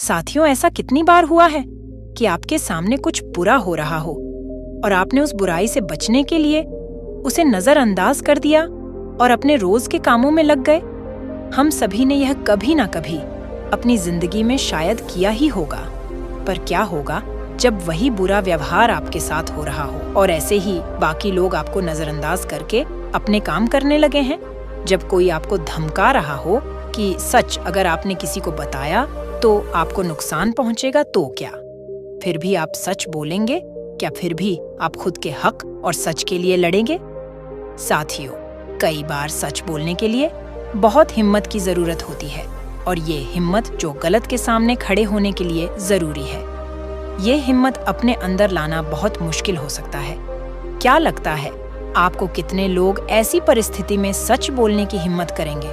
साथियों, ऐसा कितनी बार हुआ है कि आपके सामने कुछ बुरा हो रहा हो और आपने उस बुराई से बचने के लिए उसे नजरअंदाज कर दिया और अपने रोज के कामों में लग गए। हम सभी ने यह कभी ना कभी अपनी जिंदगी में शायद किया ही होगा। पर क्या होगा जब वही बुरा व्यवहार आपके साथ हो रहा हो और ऐसे ही बाकी लोग आपको नजरअंदाज करके अपने काम करने लगे हैं? जब कोई आपको धमका रहा हो कि सच अगर आपने किसी को बताया तो आपको नुकसान पहुंचेगा, तो क्या फिर भी आप सच बोलेंगे? क्या फिर भी आप खुद के हक और सच के लिए लड़ेंगे? साथियों, कई बार सच बोलने के लिए बहुत हिम्मत की जरूरत होती है और ये हिम्मत जो गलत के सामने खड़े होने के लिए जरूरी है। ये हिम्मत अपने अंदर लाना बहुत मुश्किल हो सकता है। क्या लगता है आपको कितने लोग ऐसी परिस्थिति में सच बोलने की हिम्मत करेंगे?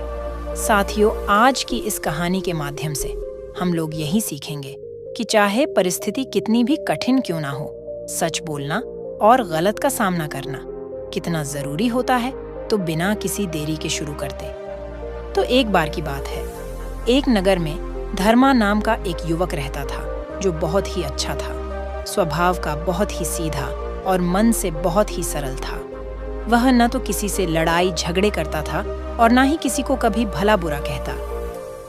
साथियों, आज की इस कहानी के माध्यम से हम लोग यही सीखेंगे कि चाहे परिस्थिति कितनी भी कठिन क्यों ना हो, सच बोलना और गलत का सामना करना कितना जरूरी होता है, तो बिना किसी देरी के शुरू करते। तो एक बार की बात है, एक नगर में धर्मा नाम का एक युवक रहता था जो बहुत ही अच्छा था, स्वभाव का बहुत ही सीधा और मन से बहुत ही सरल था। वह न तो किसी से लड़ाई झगड़े करता था और ना ही किसी को कभी भला बुरा कहता।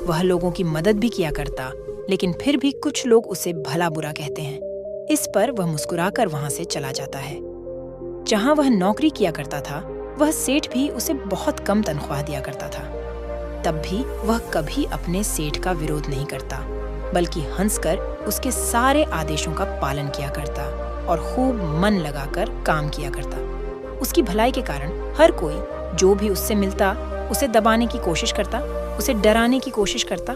वह लोगों की मदद भी किया करता, लेकिन फिर भी कुछ लोग उसे भला बुरा कहते हैं। इस पर वह मुस्कुराकर वहां से चला जाता है। जहां वह नौकरी किया करता था, वह सेठ भी उसे बहुत कम तनख्वाह दिया करता था। तब भी वह कभी अपने सेठ का विरोध नहीं करता, बल्कि हंसकर उसके सारे आदेशों का पालन किया करता और खूब मन लगाकर काम किया करता। उसकी भलाई के कारण हर कोई जो भी उससे मिलता उसे दबाने की कोशिश करता, उसे डराने की कोशिश करता।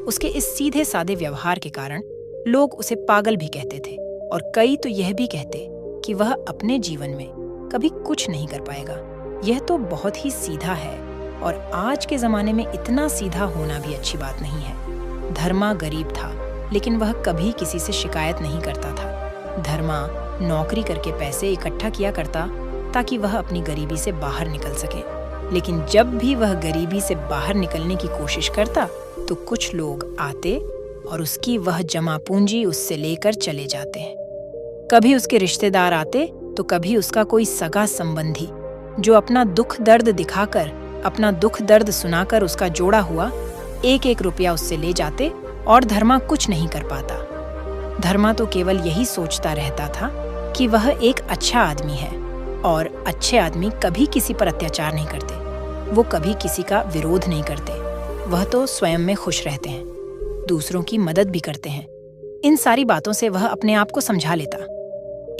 उसके इस सीधे सादे व्यवहार के कारण लोग उसे पागल भी कहते थे और कई तो यह भी कहते कि वह अपने जीवन में कभी कुछ नहीं कर पाएगा। यह तो बहुत ही सीधा है और आज के जमाने में इतना सीधा होना भी अच्छी बात नहीं है। धर्मा गरीब था, लेकिन वह कभी किसी से शिकायत नहीं करता था। धर्मा नौकरी करके पैसे इकट्ठा किया करता ताकि वह अपनी गरीबी से बाहर निकल सके। लेकिन जब भी वह गरीबी से बाहर निकलने की कोशिश करता तो कुछ लोग आते और उसकी वह जमा पूंजी उससे लेकर चले जाते हैं। कभी उसके रिश्तेदार आते तो कभी उसका कोई सगा संबंधी, जो अपना दुख दर्द दिखाकर, अपना दुख दर्द सुनाकर उसका जोड़ा हुआ 1-1 रुपया उससे ले जाते और धर्मा कुछ नहीं कर पाता। धर्मा तो केवल यही सोचता रहता था कि वह एक अच्छा आदमी है और अच्छे आदमी कभी किसी पर अत्याचार नहीं करते, वो कभी किसी का विरोध नहीं करते। वह तो स्वयं में खुश रहते हैं, दूसरों की मदद भी करते हैं। इन सारी बातों से वह अपने आप को समझा लेता।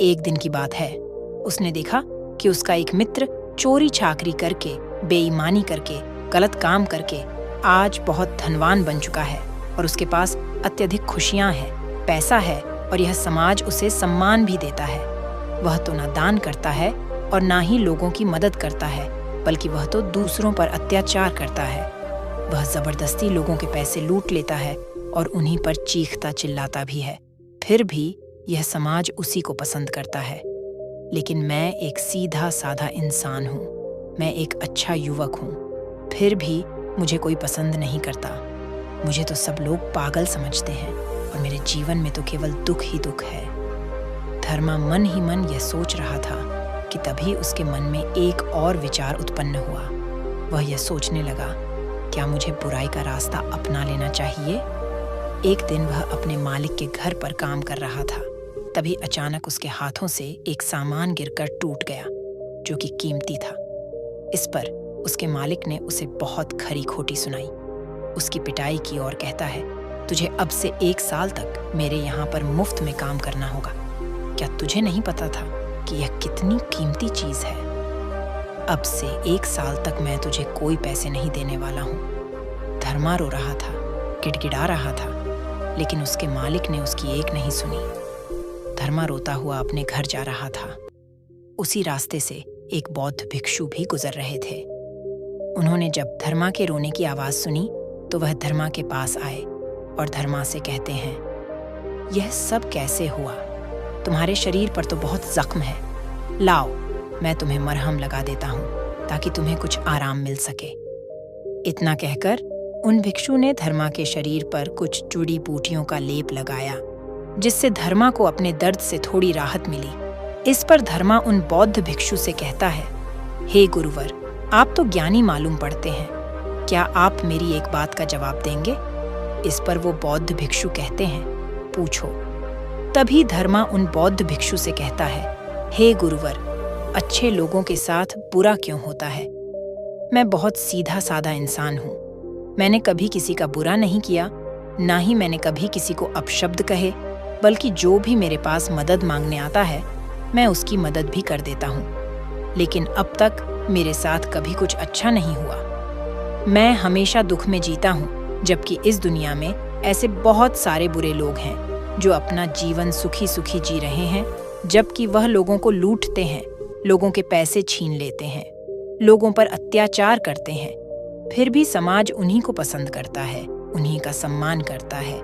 एक दिन की बात है, उसने देखा कि उसका एक मित्र चोरी चाकरी करके, बेईमानी करके, गलत काम करके आज बहुत धनवान बन चुका है और उसके पास अत्यधिक खुशियां हैं, पैसा है और यह समाज उसे सम्मान भी देता है। वह तो ना दान करता है और ना ही लोगों की मदद करता है, बल्कि वह तो दूसरों पर अत्याचार करता है। वह जबरदस्ती लोगों के पैसे लूट लेता है और उन्हीं पर चीखता चिल्लाता भी है। फिर भी यह समाज उसी को पसंद करता है। लेकिन मैं एक सीधा साधा इंसान हूँ, मैं एक अच्छा युवक हूँ, फिर भी मुझे कोई पसंद नहीं करता। मुझे तो सब लोग पागल समझते हैं और मेरे जीवन में तो केवल दुख ही दुख है। धर्मा मन ही मन यह सोच रहा था कि तभी उसके मन में एक और विचार उत्पन्न हुआ। वह यह सोचने लगा, क्या मुझे बुराई का रास्ता अपना लेना चाहिए? एक दिन वह अपने मालिक के घर पर काम कर रहा था। तभी अचानक उसके हाथों से एक सामान गिरकर टूट गया जो कि कीमती था। इस पर उसके मालिक ने उसे बहुत खरी खोटी सुनाई। उसकी पिटाई की और कहता है, तुझे अब से 1 साल तक मेरे यहाँ पर मुफ्त में काम करना होगा। क्या तुझे नहीं पता था कि यह कितनी कीमती चीज है? अब से 1 साल तक मैं तुझे कोई पैसे नहीं देने वाला हूँ। धर्मा रो रहा था, गिड़गिड़ा रहा था, लेकिन उसके मालिक ने उसकी एक नहीं सुनी। धर्मा रोता हुआ अपने घर जा रहा था। उसी रास्ते से एक बौद्ध भिक्षु भी गुजर रहे थे। उन्होंने जब धर्मा के रोने की आवाज सुनी तो वह धर्मा के पास आए और धर्मा से कहते हैं, यह सब कैसे हुआ? तुम्हारे शरीर पर तो बहुत जख्म है, लाओ मैं तुम्हें मरहम लगा देता हूँ ताकि तुम्हें कुछ आराम मिल सके। इतना कहकर उन भिक्षु ने धर्मा के शरीर पर कुछ जड़ी बूटियों का लेप लगाया, जिससे धर्मा को अपने दर्द से थोड़ी राहत मिली। इस पर धर्मा उन बौद्ध भिक्षु से कहता है, हे गुरुवर, आप तो ज्ञानी मालूम पड़ते हैं, क्या आप मेरी एक बात का जवाब देंगे? इस पर वो बौद्ध भिक्षु कहते हैं, पूछो। तभी धर्मा उन बौद्ध भिक्षु से कहता है, हे गुरुवर, अच्छे लोगों के साथ बुरा क्यों होता है? मैं बहुत सीधा साधा इंसान हूँ। मैंने कभी किसी का बुरा नहीं किया, ना ही मैंने कभी किसी को अपशब्द कहे, बल्कि जो भी मेरे पास मदद मांगने आता है, मैं उसकी मदद भी कर देता हूँ। लेकिन अब तक मेरे साथ कभी कुछ अच्छा नहीं हुआ। मैं हमेशा दुख में जीता हूँ, जबकि इस दुनिया में ऐसे बहुत सारे बुरे लोग हैं जो अपना जीवन सुखी सुखी जी रहे हैं, जबकि वह लोगों को लूटते हैं, लोगों के पैसे छीन लेते हैं, लोगों पर अत्याचार करते हैं। फिर भी समाज उन्हीं को पसंद करता है, उन्हीं का सम्मान करता है।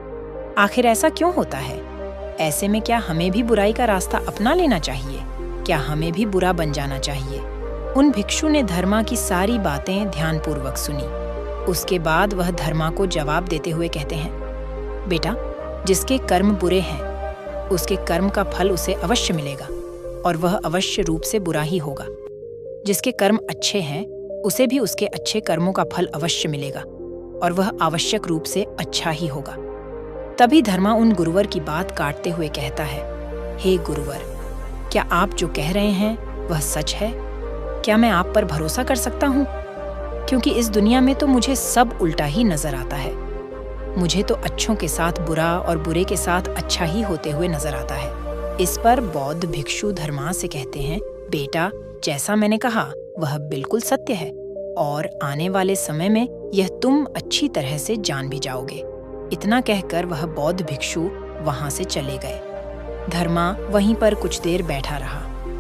आखिर ऐसा क्यों होता है? ऐसे में क्या हमें भी बुराई का रास्ता अपना लेना चाहिए? क्या हमें भी बुरा बन जाना चाहिए? उन भिक्षु ने धर्मा की सारी बातें ध्यानपूर्वक सुनी। उसके बाद वह धर्मा को जवाब देते हुए कहते हैं, बेटा, जिसके कर्म बुरे हैं, उसके कर्म का फल उसे अवश्य मिलेगा, और वह अवश्य रूप से बुरा ही होगा। जिसके कर्म अच्छे हैं, उसे भी उसके अच्छे कर्मों का फल अवश्य मिलेगा, और वह आवश्यक रूप से अच्छा ही होगा। तभी धर्मा उन गुरुवर की बात काटते हुए कहता है, हे गुरुवर, क्या आप जो कह रहे हैं वह सच है? क्या मैं आप पर भरोसा कर सकता हूँ? क्योंकि इस दुनिया में तो मुझे सब उल्टा ही नजर आता है। मुझे तो अच्छों के साथ बुरा और बुरे के साथ अच्छा ही होते हुए नजर आता है। इस पर बौद्ध भिक्षु धर्मा से कहते हैं, बेटा, जैसा मैंने कहा वह बिल्कुल सत्य है, और आने वाले समय में यह तुम अच्छी तरह से जान भी जाओगे। इतना कहकर वह बौद्ध भिक्षु वहां से चले गए। धर्मा वहीं पर कुछ देर बैठा रहा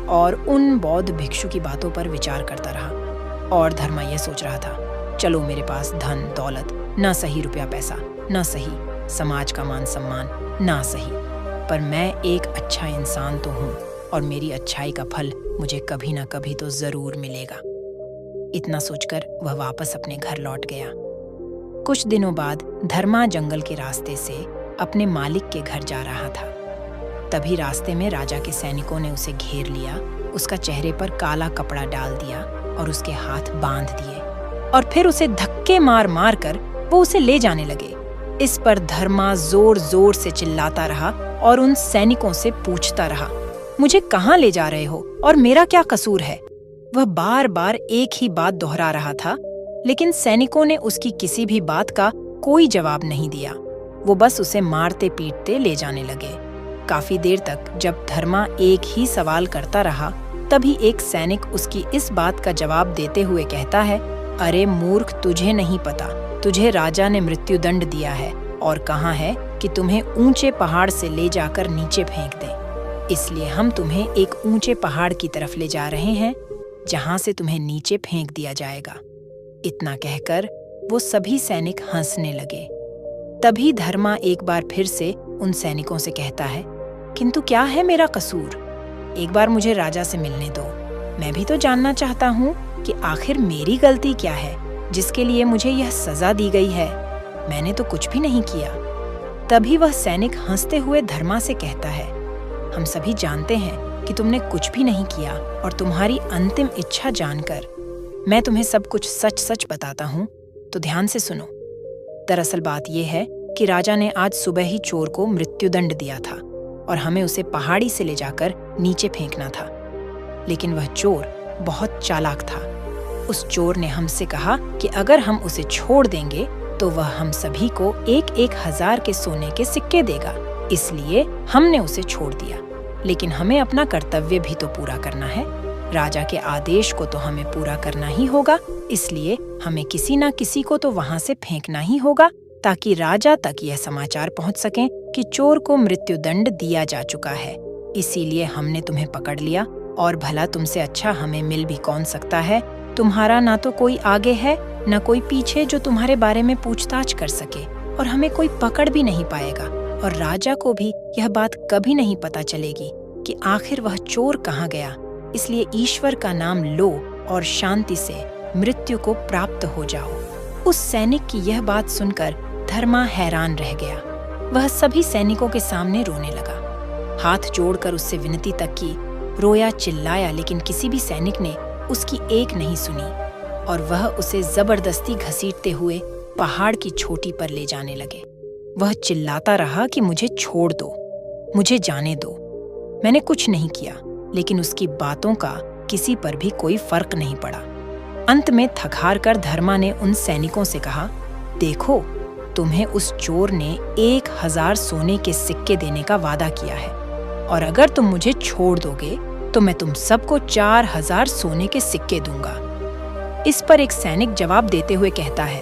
और उन बौद्ध भिक्षु की बातों पर विचार करता रहा। और धर्मा यह सोच रहा था, चलो मेरे पास धन दौलत, न सही रुपया पैसा, न सही समाज का मान सम्मान, ना सही, पर मैं एक अच्छा इंसान तो हूँ, और मेरी अच्छाई का फल मुझे कभी ना कभी तो जरूर मिलेगा। इतना सोचकर वह वापस अपने घर लौट गया। कुछ दिनों बाद धर्मा जंगल के रास्ते से अपने मालिक के घर जा रहा था। तभी रास्ते में राजा के सैनिकों ने उसे घेर लिया, उसका चेहरे पर काला कपड़ा डाल दिया और उसके हाथ बांध दिए, और फिर उसे धक्के मार मार कर वो उसे ले जाने लगे। इस पर धर्मा जोर जोर से चिल्लाता रहा और उन सैनिकों से पूछता रहा, मुझे कहाँ ले जा रहे हो और मेरा क्या कसूर है? वह बार बार एक ही बात दोहरा रहा था, लेकिन सैनिकों ने उसकी किसी भी बात का कोई जवाब नहीं दिया। वो बस उसे मारते पीटते ले जाने लगे। काफी देर तक जब धर्मा एक ही सवाल करता रहा, तभी एक सैनिक उसकी इस बात का जवाब देते हुए कहता है, अरे मूर्ख, तुझे नहीं पता, तुझे राजा ने मृत्युदंड दिया है और कहा है कि तुम्हें ऊंचे पहाड़ से ले जाकर नीचे फेंक दें। इसलिए हम तुम्हें एक ऊंचे पहाड़ की तरफ ले जा रहे हैं, जहां से तुम्हें नीचे फेंक दिया जाएगा। इतना कहकर वो सभी सैनिक हंसने लगे। तभी धर्मा एक बार फिर से उन सैनिकों से कहता है, किंतु क्या है मेरा कसूर? एक बार मुझे राजा से मिलने दो। मैं भी तो जानना चाहता हूँ कि आखिर मेरी गलती क्या है, जिसके लिए मुझे यह सजा दी गई है। मैंने तो कुछ भी नहीं किया। तभी वह सैनिक हंसते हुए धर्मा से कहता है, हम सभी जानते हैं कि तुमने कुछ भी नहीं किया, और तुम्हारी अंतिम इच्छा जानकर मैं तुम्हें सब कुछ सच सच बताता हूँ, तो ध्यान से सुनो। दरअसल बात यह है कि राजा ने आज सुबह ही चोर को मृत्युदंड दिया था और हमें उसे पहाड़ी से ले जाकर नीचे फेंकना था। लेकिन वह चोर बहुत चालाक था। उस चोर ने हमसे कहा कि अगर हम उसे छोड़ देंगे तो वह हम सभी को 1,000 के सोने के सिक्के देगा। इसलिए हमने उसे छोड़ दिया। लेकिन हमें अपना कर्तव्य भी तो पूरा करना है। राजा के आदेश को तो हमें पूरा करना ही होगा। इसलिए हमें किसी न किसी को तो वहां से फेंकना ही होगा, ताकि राजा तक यह समाचार पहुंच सके कि चोर को मृत्युदंड दिया जा चुका है। इसीलिए हमने तुम्हें पकड़ लिया, और भला तुमसे अच्छा हमें मिल भी कौन सकता है। तुम्हारा ना तो कोई आगे है, न कोई पीछे जो तुम्हारे बारे में पूछताछ कर सके, और हमें कोई पकड़ भी नहीं पाएगा। और राजा को भी यह बात कभी नहीं पता चलेगी कि आखिर वह चोर कहाँ गया। इसलिए ईश्वर का नाम लो और शांति से मृत्यु को प्राप्त हो जाओ। उस सैनिक की यह बात सुनकर धर्मा हैरान रह गया। वह सभी सैनिकों के सामने रोने लगा, हाथ जोड़कर उससे विनती तक की, रोया, चिल्लाया, लेकिन किसी भी सैनिक ने उसकी एक नहीं सुनी और वह उसे जबरदस्ती घसीटते हुए पहाड़ की चोटी पर ले जाने लगे। वह चिल्लाता रहा कि मुझे छोड़ दो, मुझे जाने दो। मैंने कुछ नहीं किया, लेकिन उसकी बातों का किसी पर भी कोई फर्क नहीं पड़ा। अंत में थक हार कर धर्मा ने उन सैनिकों से कहा, देखो, तुम्हें उस चोर ने 1000 सोने के सिक्के देने का वादा किया है और अगर तुम मुझे छोड़ दोगे तो मैं तुम सबको 4000 सोने के सिक्के दूंगा। इस पर एक सैनिक जवाब देते हुए कहता है,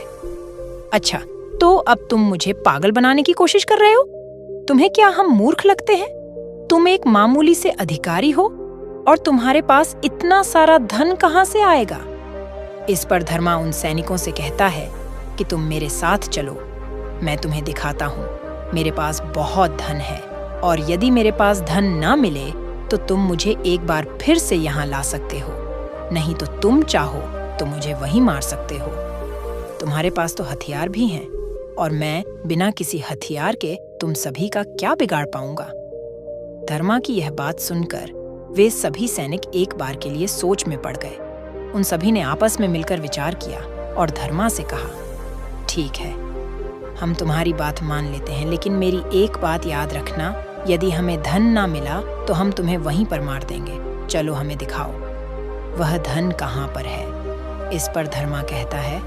अच्छा, तो अब तुम मुझे पागल बनाने की कोशिश कर रहे हो? तुम्हें क्या हम मूर्ख लगते हैं? तुम एक मामूली से अधिकारी हो और तुम्हारे पास इतना सारा धन कहां से आएगा? इस पर धर्मा उन सैनिकों से कहता है कि तुम मेरे साथ चलो, मैं तुम्हें दिखाता हूँ। मेरे पास बहुत धन है और यदि मेरे पास धन ना मिले तो तुम मुझे एक बार फिर से यहाँ ला सकते हो, नहीं तो तुम चाहो तो मुझे वहीं मार सकते हो। तुम्हारे पास तो हथियार भी हैं और मैं बिना किसी हथियार के तुम सभी का क्या बिगाड़ पाऊंगा। धर्मा की यह बात सुनकर वे सभी सैनिक एक बार के लिए सोच में पड़ गए। उन सभी ने आपस में मिलकर विचार किया और धर्मा से कहा, ठीक है, हम तुम्हारी बात मान लेते हैं, लेकिन मेरी एक बात याद रखना, यदि हमें धन ना मिला तो हम तुम्हें वहीं पर मार देंगे। चलो हमें दिखाओ, वह धन कहाँ पर है। इस पर धर्मा कहता है,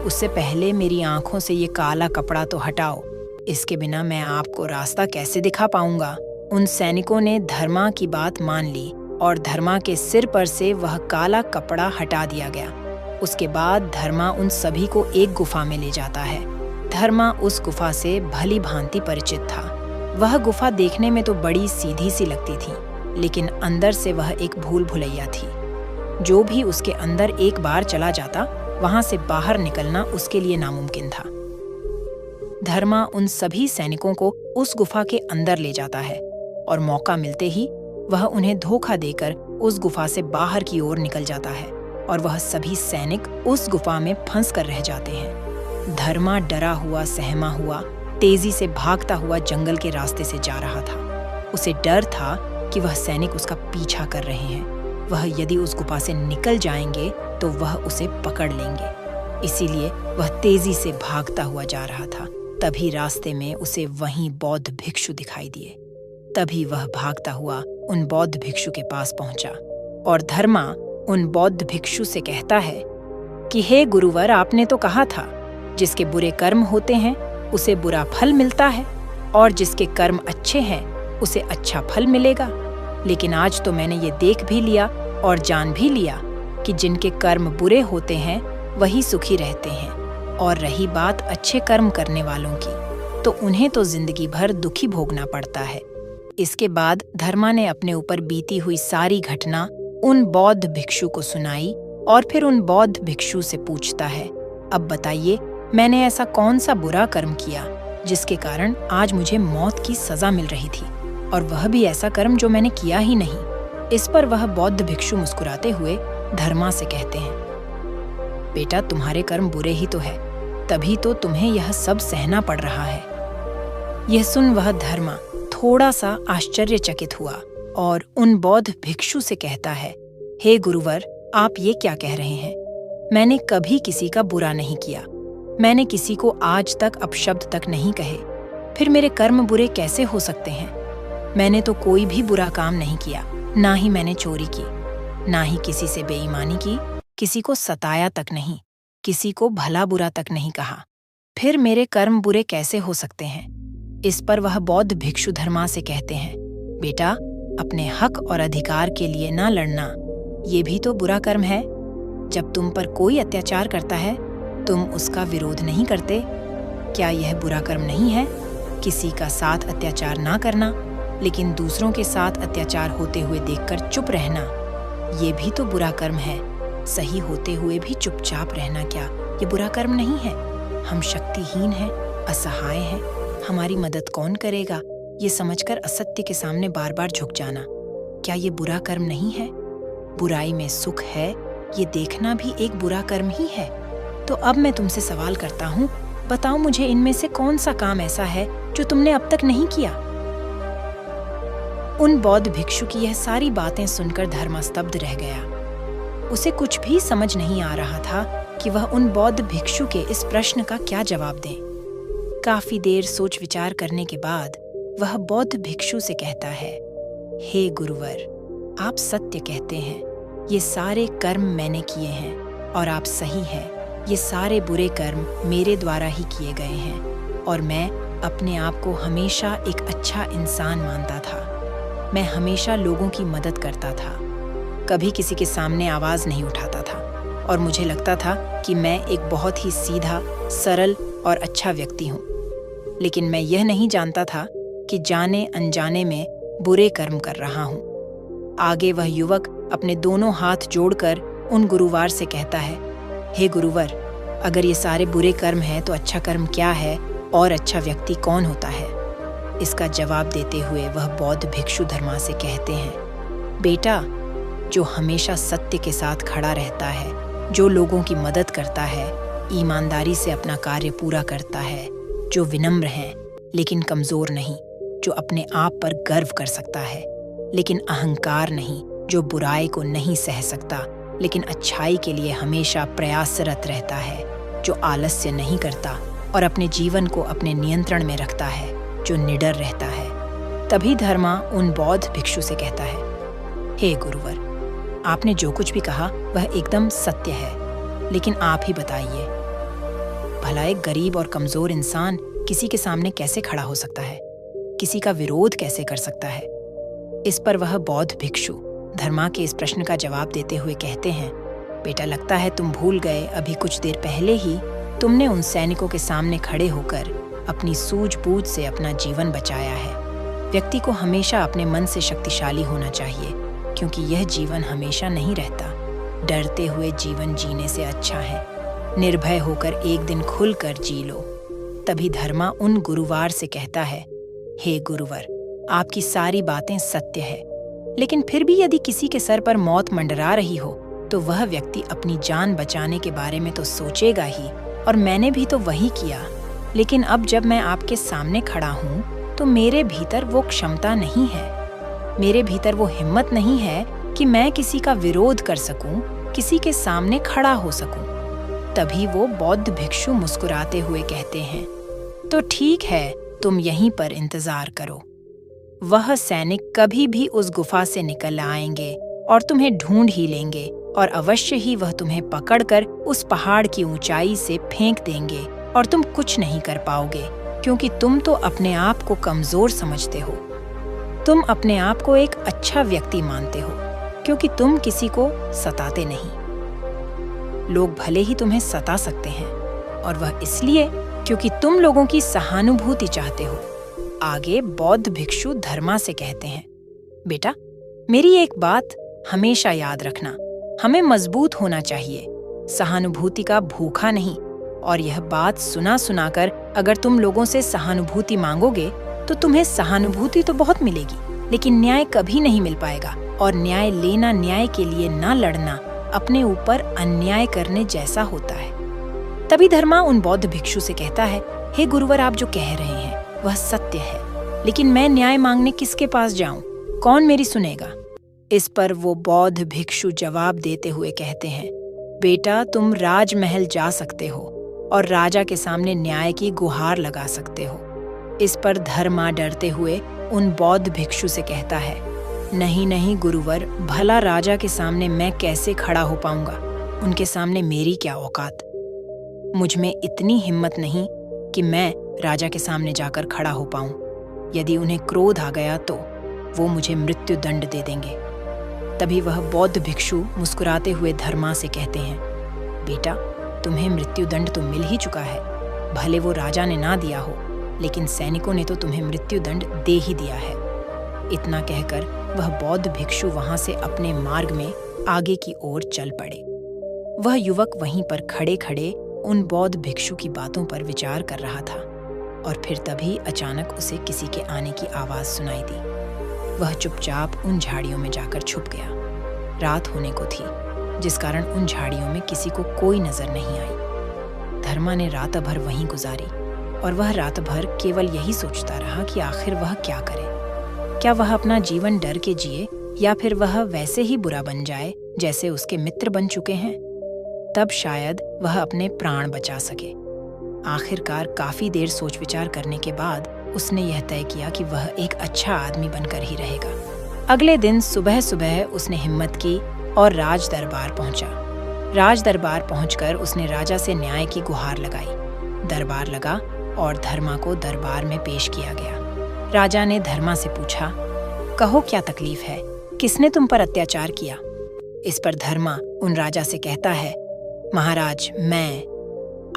उससे पहले मेरी आंखों से ये काला कपड़ा तो हटाओ, इसके बिना मैं आपको रास्ता कैसे दिखा पाऊंगा। उन सैनिकों ने धर्मा की बात मान ली और धर्मा के सिर पर से वह काला कपड़ा हटा दिया गया। उसके बाद धर्मा उन सभी को एक गुफा में ले जाता है। धर्मा उस गुफा से भली भांति परिचित था। वह गुफा देखने में तो बड़ी सीधी सी लगती थी, लेकिन अंदर से वह एक भूल भुलैया थी। जो भी उसके अंदर एक बार चला जाता, वहां से बाहर निकलना उसके लिए नामुमकिन था। धर्मा उन सभी सैनिकों को उस गुफा के अंदर ले जाता है और मौका मिलते ही वह उन्हें धोखा देकर उस गुफा से बाहर की ओर निकल जाता है और वह सभी सैनिक उस गुफा में फंस कर रह जाते हैं। धर्मा डरा हुआ, सहमा हुआ, तेजी से भागता हुआ जंगल के रास्ते से जा रहा था। उसे डर था कि वह सैनिक उसका पीछा कर रहे हैं। वह यदि उस गुफा से निकल जाएंगे तो वह उसे पकड़ लेंगे, इसीलिए वह तेजी से भागता हुआ जा रहा था। तभी रास्ते में उसे वहीं बौद्ध भिक्षु दिखाई दिए। तभी वह भागता हुआ उन बौद्ध भिक्षु के पास पहुंचा और धर्मा उन बौद्ध भिक्षु से कहता है कि हे गुरुवर, आपने तो कहा था जिसके बुरे कर्म होते हैं उसे बुरा फल मिलता है और जिसके कर्म अच्छे हैं उसे अच्छा फल मिलेगा। लेकिन आज तो मैंने ये देख भी लिया और जान भी लिया कि जिनके कर्म बुरे होते हैं वही सुखी रहते हैं, और रही बात अच्छे कर्म करने वालों की तो उन्हें तो जिंदगी भर दुखी भोगना पड़ता है। इसके बाद धर्मा ने अपने ऊपर बीती हुई सारी घटना उन बौद्ध भिक्षु को सुनाई और फिर उन बौद्ध भिक्षु से पूछता है, अब बताइए, मैंने ऐसा कौन सा बुरा कर्म किया जिसके कारण आज मुझे मौत की सजा मिल रही थी, और वह भी ऐसा कर्म जो मैंने किया ही नहीं। इस पर वह बौद्ध भिक्षु मुस्कुराते हुए धर्मा से कहते हैं, बेटा, तुम्हारे कर्म बुरे ही तो है, तभी तो तुम्हें यह सब सहना पड़ रहा है। यह सुन वह धर्मा थोड़ा सा आश्चर्यचकित हुआ और उन बौद्ध भिक्षु से कहता है, हे गुरुवर, आप ये क्या कह रहे हैं? मैंने कभी किसी का बुरा नहीं किया, मैंने किसी को आज तक अपशब्द तक नहीं कहे, फिर मेरे कर्म बुरे कैसे हो सकते हैं? मैंने तो कोई भी बुरा काम नहीं किया, ना ही मैंने चोरी की, ना ही किसी से बेईमानी की, किसी को सताया तक नहीं, किसी को भला बुरा तक नहीं कहा, फिर मेरे कर्म बुरे कैसे हो सकते हैं? इस पर वह बौद्ध भिक्षु धर्मा से कहते हैं, बेटा, अपने हक और अधिकार के लिए ना लड़ना, ये भी तो बुरा कर्म है। जब तुम पर कोई अत्याचार करता है तुम उसका विरोध नहीं करते, क्या यह बुरा कर्म नहीं है? किसी का साथ अत्याचार ना करना, लेकिन दूसरों के साथ अत्याचार होते हुए देखकर चुप रहना, ये भी तो बुरा कर्म है। सही होते हुए भी चुपचाप रहना, क्या ये बुरा कर्म नहीं है? हम शक्तिहीन हैं, असहाय हैं, हमारी मदद कौन करेगा, ये समझकर असत्य के सामने बार बार झुक जाना, क्या ये बुरा कर्म नहीं है? बुराई में सुख है, ये देखना भी एक बुरा कर्म ही है। तो अब मैं तुमसे सवाल करता हूँ, बताओ मुझे इनमें से कौन सा काम ऐसा है जो तुमने अब तक नहीं किया? उन बौद्ध भिक्षु की यह सारी बातें सुनकर धर्मा स्तब्ध रह गया। उसे कुछ भी समझ नहीं आ रहा था कि वह उन बौद्ध भिक्षु के इस प्रश्न का क्या जवाब दे। काफी देर सोच विचार करने के बाद वह बौद्ध भिक्षु से कहता है, हे गुरुवर, आप सत्य कहते हैं, ये सारे कर्म मैंने किए हैं और आप सही हैं। ये सारे बुरे कर्म मेरे द्वारा ही किए गए हैं और मैं अपने आप को हमेशा एक अच्छा इंसान मानता था। मैं हमेशा लोगों की मदद करता था, कभी किसी के सामने आवाज नहीं उठाता था और मुझे लगता था कि मैं एक बहुत ही सीधा, सरल और अच्छा व्यक्ति हूँ। लेकिन मैं यह नहीं जानता था कि जाने अनजाने में बुरे कर्म कर रहा हूँ। आगे वह युवक अपने दोनों हाथ जोड़कर उन गुरुवार से कहता है, हे गुरुवर, अगर ये सारे बुरे कर्म हैं तो अच्छा कर्म क्या है और अच्छा व्यक्ति कौन होता है? इसका जवाब देते हुए वह बौद्ध भिक्षु धर्मा से कहते हैं, बेटा, जो हमेशा सत्य के साथ खड़ा रहता है, जो लोगों की मदद करता है, ईमानदारी से अपना कार्य पूरा करता है, जो विनम्र है लेकिन कमजोर नहीं, जो अपने आप पर गर्व कर सकता है लेकिन अहंकार नहीं, जो बुराई को नहीं सह सकता लेकिन अच्छाई के लिए हमेशा प्रयासरत रहता है, जो आलस्य नहीं करता और अपने जीवन को अपने नियंत्रण में रखता है, जो निडर रहता है। तभी धर्मा उन बौद्ध भिक्षु से कहता है, हे गुरुवर, आपने जो कुछ भी कहा वह एकदम सत्य है, लेकिन आप ही बताइए, भला एक गरीब और कमजोर इंसान किसी के सामने कैसे खड़ा हो सकता है? किसी का विरोध कैसे कर सकता है? इस पर वह बौद्ध भिक्षु धर्मा के इस प्रश्न का जवाब देते हुए कहते हैं, बेटा, लगता है तुम भूल गए, अभी कुछ देर पहले ही तुमने उन सैनिकों के सामने खड़े होकर अपनी सूझबूझ से अपना जीवन बचाया है। व्यक्ति को हमेशा अपने मन से शक्तिशाली होना चाहिए, क्योंकि यह जीवन हमेशा नहीं रहता। डरते हुए जीवन जीने से अच्छा है। निर्भय होकर एक दिन खुलकर जी लो। तभी धर्मा उन गुरुवार से कहता है, हे गुरुवर, आपकी सारी बातें सत्य है, लेकिन फिर भी यदि किसी के सर पर मौत मंडरा रही हो तो वह व्यक्ति अपनी जान बचाने के बारे में तो सोचेगा ही, और मैंने भी तो वही किया। लेकिन अब जब मैं आपके सामने खड़ा हूँ तो मेरे भीतर वो क्षमता नहीं है, मेरे भीतर वो हिम्मत नहीं है कि मैं किसी का विरोध कर सकूं, किसी के सामने खड़ा हो सकूं। तभी वो बौद्ध भिक्षु मुस्कुराते हुए कहते हैं, तो ठीक है, तुम यहीं पर इंतजार करो। वह सैनिक कभी भी उस गुफा से निकल आएंगे और तुम्हें ढूंढ ही लेंगे, और अवश्य ही वह तुम्हें पकड़कर उस पहाड़ की ऊंचाई से फेंक देंगे और तुम कुछ नहीं कर पाओगे, क्योंकि तुम तो अपने आप को कमजोर समझते हो। तुम अपने आप को एक अच्छा व्यक्ति मानते हो, क्योंकि तुम किसी को सताते नहीं। लोग भले ही तुम्हें सता सकते हैं, और वह इसलिए क्योंकि तुम लोगों की सहानुभूति चाहते हो। आगे बौद्ध भिक्षु धर्मा से कहते हैं, बेटा, मेरी एक बात हमेशा याद रखना, हमें मजबूत होना चाहिए, सहानुभूति का भूखा नहीं। और यह बात सुना सुनाकर अगर तुम लोगों से सहानुभूति मांगोगे तो तुम्हें सहानुभूति तो बहुत मिलेगी, लेकिन न्याय कभी नहीं मिल पाएगा। और न्याय लेना, न्याय के लिए ना लड़ना, अपने ऊपर अन्याय करने जैसा होता है। तभी धर्मा उन बौद्ध भिक्षु से कहता है, हे गुरुवर, आप जो कह रहे हैं वह सत्य है, लेकिन मैं न्याय मांगने किसके पास जाऊं? कौन मेरी सुनेगा? इस पर वो बौद्ध भिक्षु जवाब देते हुए कहते हैं, बेटा, तुम राजमहल जा सकते हो और राजा के सामने न्याय की गुहार लगा सकते हो। इस पर धर्मा डरते हुए उन बौद्ध भिक्षु से कहता है, नहीं नहीं गुरुवर, भला राजा के सामने मैं कैसे खड़ा हो पाऊंगा? उनके सामने मेरी क्या औकात? मुझ में इतनी हिम्मत नहीं कि मैं राजा के सामने जाकर खड़ा हो पाऊं। यदि उन्हें क्रोध आ गया तो वो मुझे मृत्यु दंड दे देंगे। तभी वह बौद्ध भिक्षु मुस्कुराते हुए धर्मा से कहते हैं, बेटा, तुम्हें मृत्यु दंड तो मिल ही चुका है। भले वो राजा ने ना दिया हो, लेकिन सैनिकों ने तो तुम्हें मृत्यु दंड दे ही दिया है। इतना कहकर वह बौद्ध भिक्षु वहां से अपने मार्ग में आगे की ओर चल पड़े। वह युवक वहीं पर खड़े खड़े उन बौद्ध भिक्षु की बातों पर विचार कर रहा था, और फिर तभी अचानक उसे किसी के आने की आवाज सुनाई दी। वह चुपचाप उन झाड़ियों में जाकर छुप गया। रात होने को थी, जिस कारण उन झाड़ियों में किसी को कोई नजर नहीं आई। धर्मा ने रात भर वहीं गुजारी और वह रात भर केवल यही सोचता रहा कि आखिर वह क्या करे। क्या वह अपना जीवन डर के जिए या फिर वह वैसे ही बुरा बन जाए जैसे उसके मित्र बन चुके हैं? तब शायद वह अपने प्राण बचा सके। आखिरकार काफी देर सोच विचार करने के बाद उसने यह तय किया कि वह एक अच्छा आदमी बनकर ही रहेगा। अगले दिन सुबह सुबह उसने हिम्मत की और राज दरबार पहुंचा। राज दरबार पहुंचकर उसने राजा से न्याय की गुहार लगाई। दरबार लगा और धर्मा को दरबार में पेश किया गया। राजा ने धर्मा से पूछा, कहो क्या तकलीफ है, किसने तुम पर अत्याचार किया? इस पर धर्मा उन राजा से कहता है, महाराज, मैं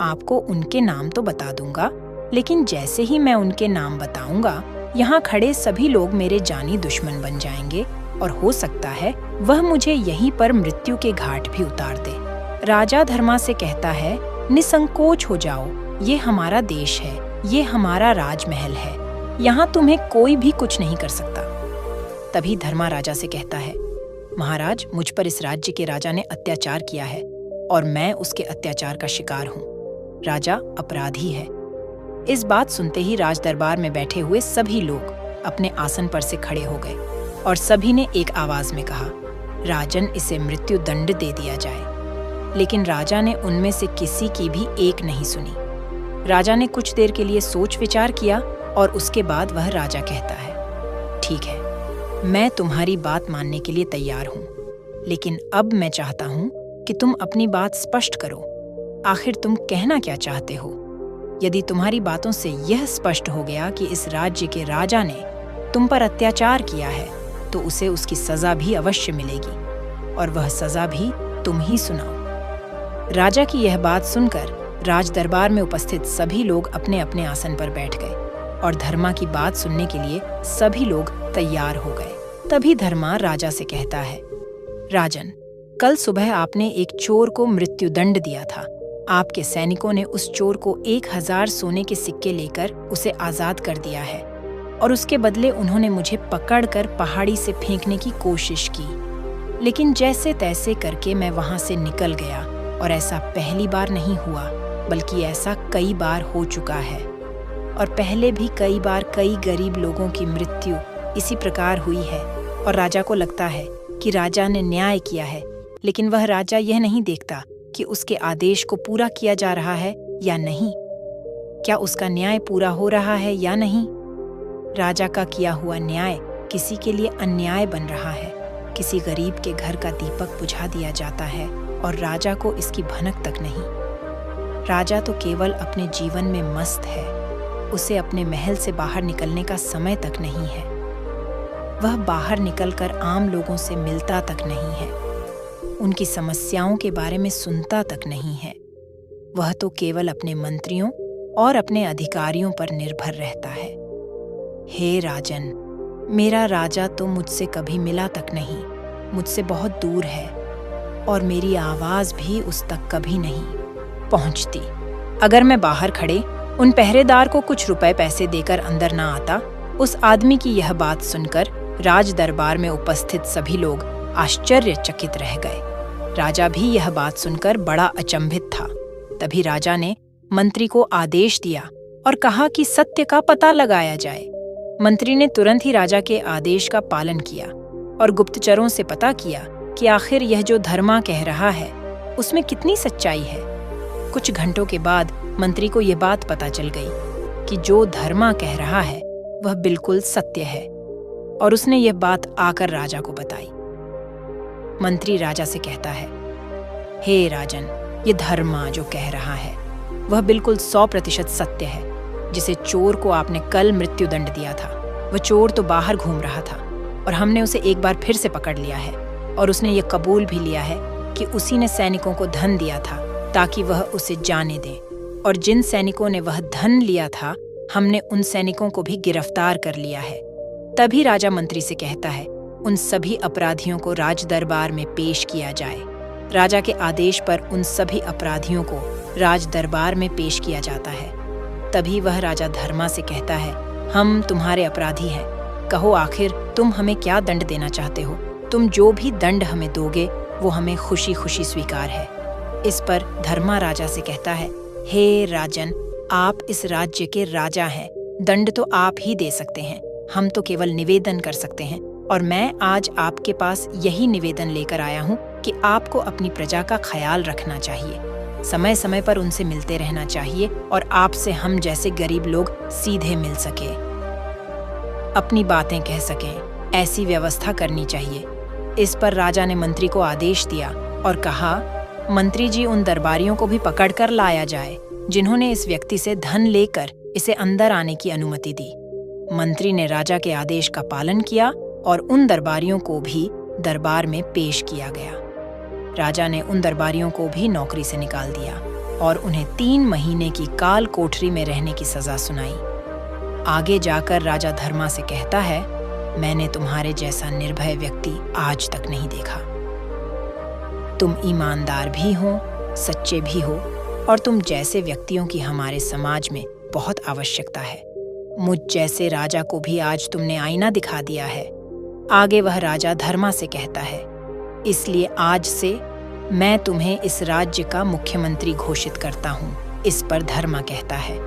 आपको उनके नाम तो बता दूंगा, लेकिन जैसे ही मैं उनके नाम बताऊंगा यहाँ खड़े सभी लोग मेरे जानी दुश्मन बन जाएंगे और हो सकता है वह मुझे यहीं पर मृत्यु के घाट भी उतार दे। राजा धर्मा से कहता है, निसंकोच हो जाओ, ये हमारा देश है, ये हमारा राजमहल है, यहाँ तुम्हें कोई भी कुछ नहीं कर सकता। तभी धर्मा राजा से कहता है, महाराज, मुझ पर इस राज्य के राजा ने अत्याचार किया है और मैं उसके अत्याचार का शिकार हूँ। राजा अपराधी है। इस बात सुनते ही राज दरबार में बैठे हुए सभी लोग अपने आसन पर से खड़े हो गए और सभी ने एक आवाज में कहा, राजन, इसे मृत्यु दंड दे दिया जाए। लेकिन राजा ने उनमें से किसी की भी एक नहीं सुनी। राजा ने कुछ देर के लिए सोच विचार किया और उसके बाद वह राजा कहता है, ठीक है, मैं तुम्हारी बात मानने के लिए तैयार हूँ, लेकिन अब मैं चाहता हूँ कि तुम अपनी बात स्पष्ट करो। आखिर तुम कहना क्या चाहते हो? यदि तुम्हारी बातों से यह स्पष्ट हो गया कि इस राज्य के राजा ने तुम पर अत्याचार किया है, तो उसे उसकी सजा भी अवश्य मिलेगी और वह सजा भी तुम ही सुनाओ। राजा की यह बात सुनकर राज दरबार में उपस्थित सभी लोग अपने अपने आसन पर बैठ गए और धर्मा की बात सुनने के लिए सभी लोग तैयार हो गए। तभी धर्मा राजा से कहता है, राजन, कल सुबह आपने एक चोर को मृत्युदंड दिया था। आपके सैनिकों ने उस चोर को 1000 सोने के सिक्के लेकर उसे आजाद कर दिया है और उसके बदले उन्होंने मुझे पकड़कर पहाड़ी से फेंकने की कोशिश की। लेकिन जैसे तैसे करके मैं वहां से निकल गया और ऐसा पहली बार नहीं हुआ, बल्कि ऐसा कई बार हो चुका है और पहले भी कई बार कई गरीब लोगों की मृत्यु इसी प्रकार हुई है। और राजा को लगता है कि राजा ने न्याय किया है, लेकिन वह राजा यह नहीं देखता कि उसके आदेश को पूरा किया जा रहा है या नहीं, क्या उसका न्याय पूरा हो रहा है या नहीं। राजा का किया हुआ न्याय किसी के लिए अन्याय बन रहा है। किसी गरीब के घर का दीपक बुझा दिया जाता है और राजा को इसकी भनक तक नहीं। राजा तो केवल अपने जीवन में मस्त है, उसे अपने महल से बाहर निकलने का समय तक नहीं है। वह बाहर निकलकर आम लोगों से मिलता तक नहीं है, उनकी समस्याओं के बारे में सुनता तक नहीं है। वह तो केवल अपने मंत्रियों और अपने अधिकारियों पर निर्भर रहता है। हे राजन, मेरा राजा तो मुझसे कभी मिला तक नहीं, मुझसे बहुत दूर है और मेरी आवाज भी उस तक कभी नहीं पहुंचती। अगर मैं बाहर खड़े उन पहरेदार को कुछ रुपए पैसे देकर अंदर ना आता। उस आदमी की यह बात सुनकर राज दरबार में उपस्थित सभी लोग आश्चर्यचकित रह गए। राजा भी यह बात सुनकर बड़ा अचंभित था। तभी राजा ने मंत्री को आदेश दिया और कहा कि सत्य का पता लगाया जाए। मंत्री ने तुरंत ही राजा के आदेश का पालन किया और गुप्तचरों से पता किया कि आखिर यह जो धर्मा कह रहा है उसमें कितनी सच्चाई है। कुछ घंटों के बाद मंत्री को यह बात पता चल गई कि जो धर्मा कह रहा है वह बिल्कुल सत्य है और उसने यह बात आकर राजा को बताई। मंत्री राजा से कहता है, हे राजन, ये धर्मा जो कह रहा है वह बिल्कुल 100% सत्य है। जिसे चोर को आपने कल मृत्युदंड दिया था, वह चोर तो बाहर घूम रहा था और हमने उसे एक बार फिर से पकड़ लिया है और उसने ये कबूल भी लिया है कि उसी ने सैनिकों को धन दिया था ताकि वह उसे जाने दें, और जिन सैनिकों ने वह धन लिया था हमने उन सैनिकों को भी गिरफ्तार कर लिया है। तभी राजा मंत्री से कहता है, उन सभी अपराधियों को राज दरबार में पेश किया जाए। राजा के आदेश पर उन सभी अपराधियों को राज दरबार में पेश किया जाता है। तभी वह राजा धर्मा से कहता है, हम तुम्हारे अपराधी हैं, कहो आखिर तुम हमें क्या दंड देना चाहते हो? तुम जो भी दंड हमें दोगे वो हमें खुशी खुशी स्वीकार है। इस पर धर्मा राजा से कहता है, हे राजन, आप इस राज्य के राजा हैं। दंड तो आप ही दे सकते हैं, हम तो केवल निवेदन कर सकते हैं। और मैं आज आपके पास यही निवेदन लेकर आया हूँ कि आपको अपनी प्रजा का ख्याल रखना चाहिए, समय समय पर उनसे मिलते रहना चाहिए और आपसे हम जैसे गरीब लोग सीधे मिल सके, अपनी बातें कह सकें, ऐसी व्यवस्था करनी चाहिए। इस पर राजा ने मंत्री को आदेश दिया और कहा, मंत्री जी, उन दरबारियों को भी पकड़कर लाया जाए जिन्होंने इस व्यक्ति से धन लेकर इसे अंदर आने की अनुमति दी। मंत्री ने राजा के आदेश का पालन किया और उन दरबारियों को भी दरबार में पेश किया गया। राजा ने उन दरबारियों को भी नौकरी से निकाल दिया और उन्हें 3 महीने की काल कोठरी में रहने की सजा सुनाई। आगे जाकर राजा धर्मा से कहता है, मैंने तुम्हारे जैसा निर्भय व्यक्ति आज तक नहीं देखा। तुम ईमानदार भी हो, सच्चे भी हो और तुम जैसे व्यक्तियों की हमारे समाज में बहुत आवश्यकता है। मुझ जैसे राजा को भी आज तुमने आईना दिखा दिया है। आगे वह राजा धर्मा से कहता है, इसलिए आज से मैं तुम्हें इस राज्य का मुख्यमंत्री घोषित करता हूँ। इस पर धर्मा कहता है,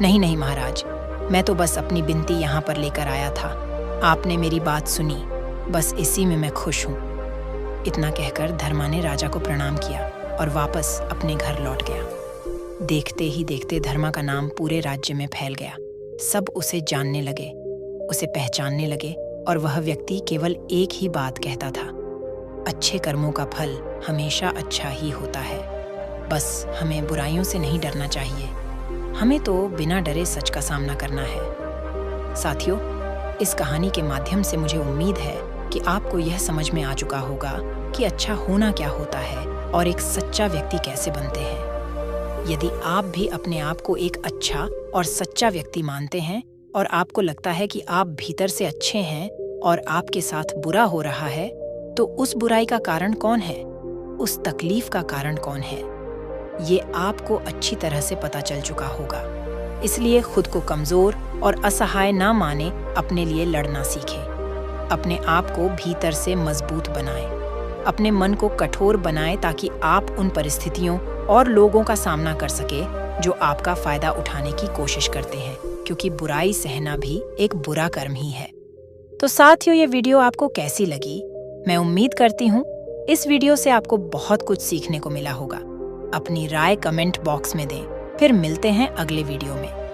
नहीं नहीं महाराज, मैं तो बस अपनी बिनती यहाँ पर लेकर आया था। आपने मेरी बात सुनी, बस इसी में मैं खुश हूँ। इतना कहकर धर्मा ने राजा को प्रणाम किया और वापस अपने घर लौट गया। देखते ही देखते धर्मा का नाम पूरे राज्य में फैल गया। सब उसे जानने लगे, उसे पहचानने लगे और वह व्यक्ति केवल एक ही बात कहता था, अच्छे कर्मों का फल हमेशा अच्छा ही होता है। बस हमें बुराइयों से नहीं डरना चाहिए, हमें तो बिना डरे सच का सामना करना है। साथियों, इस कहानी के माध्यम से मुझे उम्मीद है कि आपको यह समझ में आ चुका होगा कि अच्छा होना क्या होता है और एक सच्चा व्यक्ति कैसे बनते हैं। यदि आप भी अपने आप को एक अच्छा और सच्चा व्यक्ति मानते हैं और आपको लगता है कि आप भीतर से अच्छे हैं और आपके साथ बुरा हो रहा है, तो उस बुराई का कारण कौन है, उस तकलीफ का कारण कौन है, ये आपको अच्छी तरह से पता चल चुका होगा। इसलिए खुद को कमजोर और असहाय ना माने, अपने लिए लड़ना सीखें। अपने आप को भीतर से मजबूत बनाएं, अपने मन को कठोर बनाएं ताकि आप उन परिस्थितियों और लोगों का सामना कर सके जो आपका फायदा उठाने की कोशिश करते हैं, क्योंकि बुराई सहना भी एक बुरा कर्म ही है। तो साथियों, ये वीडियो आपको कैसी लगी? मैं उम्मीद करती हूँ इस वीडियो से आपको बहुत कुछ सीखने को मिला होगा। अपनी राय कमेंट बॉक्स में दें। फिर मिलते हैं अगले वीडियो में।